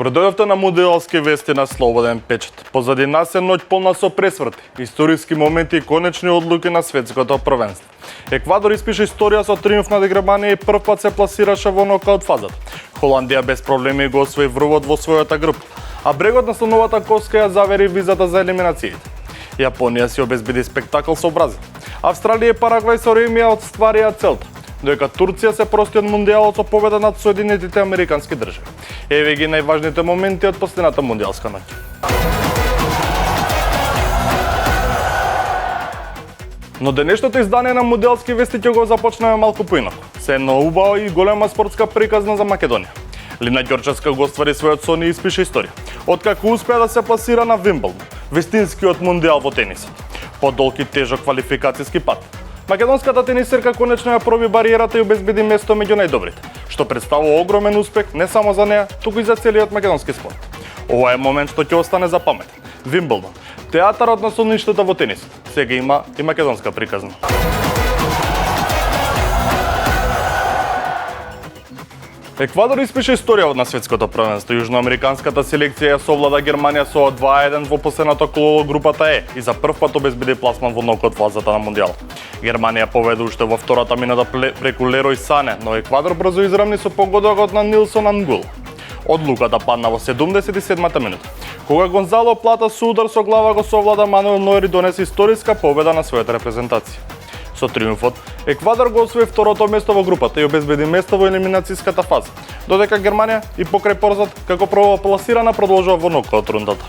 Добродојавте на Мундијалски вести на Слободен печат. Позади нас е ноќ полна со пресврти, историски моменти и конечни одлуки на светското првенство. Еквадор испише историја со триумф над Германија и прв пат се пласираше во нокаут фазата. Холандија без проблеми го освои врвот во својата група, а брегот на слоновата коска ја завери визата за елиминациите. Јапонија си обезбеди спектакл со Бразил. Австралија и Парагвај со ремија отстварија целта, додека Турција се прости од мундијалот со победа над Соединетите американски држави. Еве ги најважните моменти од последната мундијалска ноќ. Но денешното издание на Мундијалски вести ќе го започнеме малку поинаку. Се една убава и голема спортска приказна за Македонија. Лина Ѓорчевска го оствари својот сон и испише историја. Откако успеа да се пласира на Вимблдон, вистинскиот мундијал во тенисот. По долг и тежок квалификацијски пат, македонската тенисерка конечно ја проби бариерата и обезбеди место меѓу најдобрите, што представува огромен успех не само за неа, туку и за целиот македонски спорт. Ова е момент што ќе остане за памет. Вимблдон, театарот на сонништата во тенисот. Сега има и македонска приказна. Еквадор испише историја на светското првенство. Јужноамериканската селекција ја совлада Германија со 2:1 во последното коло групата Е и за прв пат обезбеди пласман во нокаут фазата на мундијалот. Германија победи уште во втората минута преку Лерој Сане, но Еквадор брзо израмни со погодокот на Нилсон Ангул. Одлуката падна во 77-та минута, кога Гонзало Плата со удар со глава го совлада Мануел Ноер и донесе историска победа на својата репрезентација. Со триумфот, Еквадор го освои второто место во групата и обезбеди место во елиминацијската фаза, додека Германија и покрај поразот како првопласирана продолжува во нокаут рундата.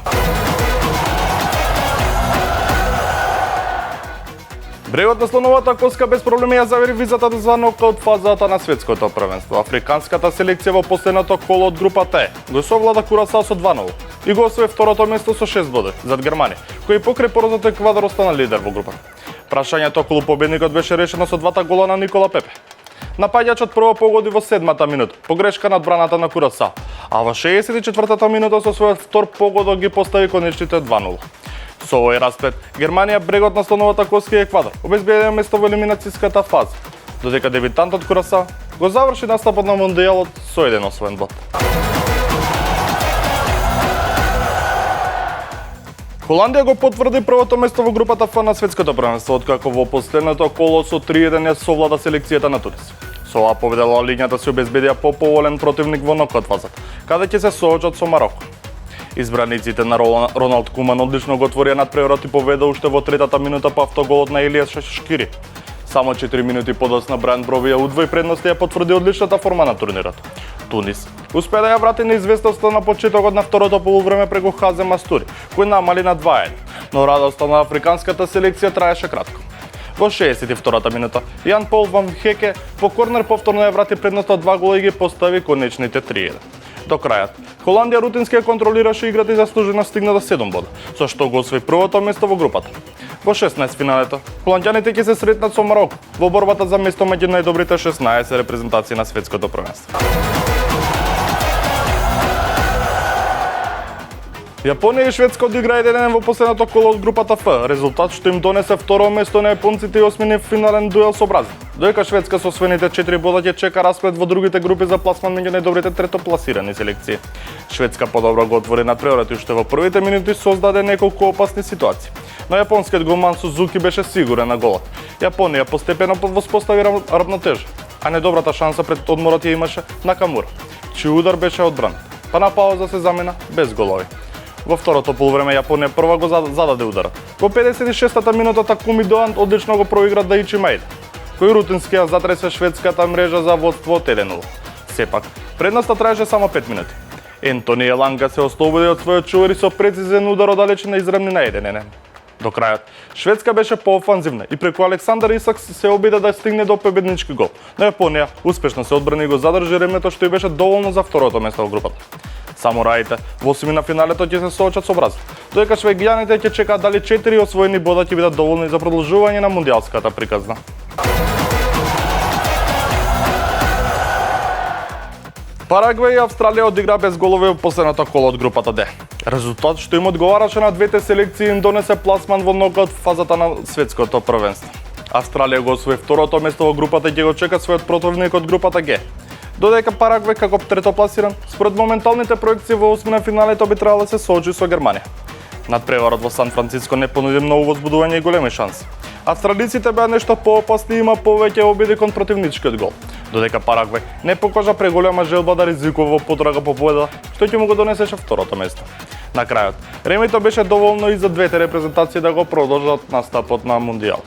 Брегот на слоновата коска без проблеми ја завери визата за нокаут фазата на светското првенство. Африканската селекција во последното коло од групата Е го совлада Курасао со 2:0 и го освои второто место со 6 боди зад Германија, кој покрај поразот Еквадор остана лидер во групата. Прашањето околу победникот беше решено со двата гола на Никола Пепе. Напаѓачот прво погоди во 7-та минута, погрешка над браната на Курасао, а во 64-та минута со својот втор погодок ги постави конечните 2:0. Со овој расплет, Германија, брегот на слоновата коска и Еквадор обезбедија место во елиминацијската фаза, додека дебитантот Курасао го заврши настапот на мундијалот со еден освоен бод. Холандија го потврди првото место во групата Ф на светското првенство, откако во последното коло со 3:1 ја совлада селекцијата на Тунис. Со оваа победа лалињата се обезбедија поповолен противник во нокаут фазата, каде ќе се соочат со Мароко. Избраниците на Роналд Куман одлично го отворија надпреварот и победа уште во третата минута по автоголот на Илијас Шашкири. Само 4 минути подоцна Бран Брови ја удвои предност и ја потврди одличната форма на турнирот. Тунис успеа да ја врати неизвестноста на почетокот на второто полувреме преку Хазем Мастури, кој намали на 2:1, но радоста на африканската селекција траеше кратко. Во 62-та минута Јан Пол Ван Хеке по корнер повторно ја врати предноста од 2 гола и ги постави конечните 3:1. До крајот, Холандија рутински ја контролираше играта и заслужено стигна до 7 бода, со што го освои првото место во групата. Во 16 финалето, холанѓаните ќе се сретнат со Мароко во борбата за место меѓу најдобрите 16 репрезентации на светското првенство. Јапонија и Шведска одигра 1:1 во последното коло од групата Ф, резултат што им донесе второ место на јапонците и осмини финален дуел со Бразил. Додека Шведска со освоените 4 бода ќе чека расплет во другите групи за пласман меѓу најдобрите третопласирани селекции. Шведска подобро го отвори надпреварот и уште во првите минути создаде неколку опасни ситуации, но јапонскиот голман Сузуки беше сигурен на голот. Јапонија постепено воспостави равнотежа, а недобрата шанса пред одморот ја имаше Накамура, чиј удар беше одбран, па на пауза се замена без голови. Во второто полувреме Јапонија прва го зададе ударот. Во 56-та минута Такуми Доан одлично го проигра Даичи Маеда, кој рутински ја затресе шведската мрежа за водство од 1:0. Сепак, предноста траеше само 5 минути. Ентони Еланга се ослободи од својот чувар и со прецизен удар оддалечина израмни на 1:1. До крајот, Шведска беше поофанзивна и преку Александар Исак се обида да стигне до победнички гол, но Јапонија успешно се одбрани и го задржи ремето што и беше доволно за второто место во групата. Самураите во осмина финалето ќе се соочат со Бразил, додека швеѓаните ќе чекаат дали 4 освоени бода ќе бидат доволни за продолжување на мундијалската приказна. Парагвај и Австралија одигра без голови во последното коло од групата Д. Резултат што им одговараше на двете селекции им донесе пласман во нокаут фазата на светското првенство. Австралија го освои второто место во групата и ќе го чека својот противник од групата Г, Додека Парагвај како третопласиран, според моменталните проекции во осмина финалето би требало да се соочи со Германија. Надпреварот во Сан Франциско не понуди многу возбудување и големи шанси. Австралиците беа нешто поопасни и има повеќе обиди кон противничкиот гол, додека Парагвај не покажа преголема желба да ризикува во потрага по победа, што ќе му го донесеше второто место. На крајот, ремито беше доволно и за двете репрезентации да го продолжат настапот на Мундијал.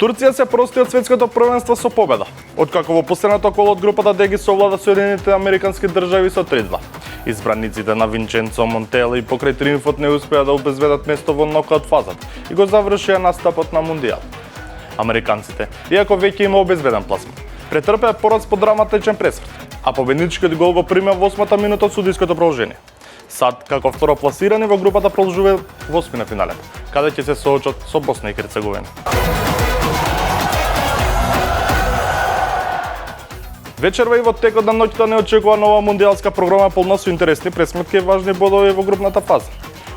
Турција се прости од светското првенство со победа, откако во последното коло од групата Д ги совлада Соединените Американски држави со 3:2. Избраниците на Винченцо Монтела и покрај триумфот не успеа да обезведат место во нокаут фазата и го завршија настапот на Мундијал. Американците, иако веќе има обезведен пласман, претрпеа пораз по драматичен пресврт, а победничкиот гол го примеа во 8-та минута од судиското продолжение. САД, како второпласирани во групата, продолжува во осмина финалето, каде ќе се соочат со Босна и Херцеговина. Вечерва и во текот на ноќта не очекува нова мундијалска програма полна со интересни пресметки и важни бодови во групната фаза.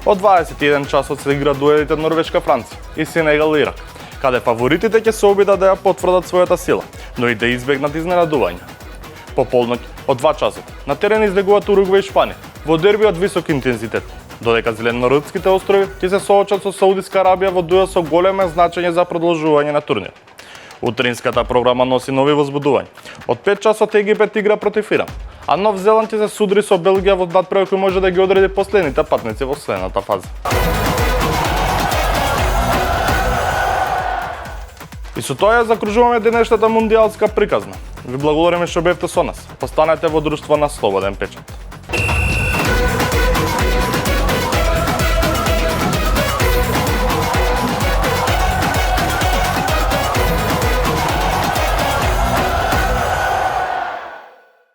Од 21 часот се игра дуелите Норвешка-Франција и Сенегал-Ирак, каде фаворитите ќе се обидат да ја потврдат својата сила, но и да избегнат изненадувања. По полноќ, од 2 часот, на терен излегуваат Уругвај и Шпанија, во дерби од висок интензитет, додека Зеленородските острови ќе се соочат со Саудиска Арабија во дуел со големо значење за продолжување на турнирот. Утринската програма носи нови возбудувања. Од 5 часот Египет игра против Иран, а Нов Зеланд ќе се судри со Белгија во надпревар кој може да ги одреди последните патници во следната фаза. И со тоа ја закружуваме денешната мундијалска приказна. Ви благодариме што бевте со нас. Останете во друштво на Слободен печат.